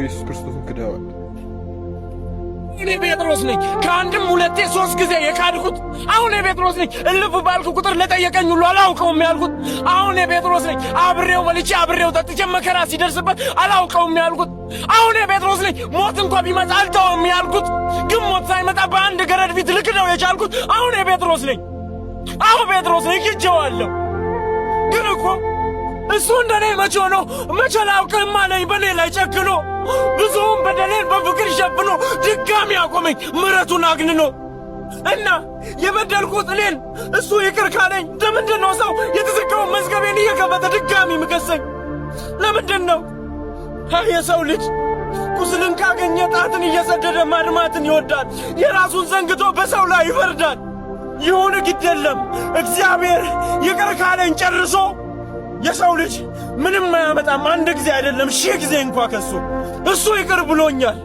ኢየሱስ ክርስቶስን ክደዋል። እኔ ጴጥሮስ ነኝ ከአንድም ሁለቴ ሶስት ጊዜ የካድኩት። አሁን ጴጥሮስ ነኝ እልፍ ባልኩ ቁጥር ለጠየቀኝ ሁሉ አላውቀውም ያልኩት። አሁን ጴጥሮስ ነኝ አብሬው በልቼ አብሬው ጠጥቼ መከራ ሲደርስበት አላውቀውም ያልኩት። አሁን ጴጥሮስ ነኝ ሞት እንኳን ቢመጣ አልተውም ያልኩት። ግን ሞት ሳይመጣ በአንድ ገረድ ፊት ልክደው የቻልኩት አሁን ጴጥሮስ ነኝ። አሁን ጴጥሮስ ነኝ ክጄዋለሁ። ግን እኮ እሱ እንደኔ መቼ ሆኖ መቼ ላውቅም አለኝ በኔ ላይ ጨክኖ ብዙውን በደሌን በፍቅር ሸፍኖ ድጋሚ አቆመኝ ምሕረቱን አግንኖ እና የበደልኩት እኔን እሱ ይቅር ካለኝ ለምንድን ነው ሰው የተዘጋውን መዝገቤን እየከፈተ ድጋሚ ምከሰኝ? ለምንድን ነው የሰው ልጅ ቁስልን ካገኘ ጣትን እየሰደደ ማድማትን ይወዳል፣ የራሱን ዘንግቶ በሰው ላይ ይፈርዳል። ይሁን ግድ የለም እግዚአብሔር ይቅር ካለኝ ጨርሶ የሰው ልጅ ምንም አያመጣም። አንድ ጊዜ አይደለም 1000 ጊዜ እንኳን ከሱ እሱ ይቅር ብሎኛል።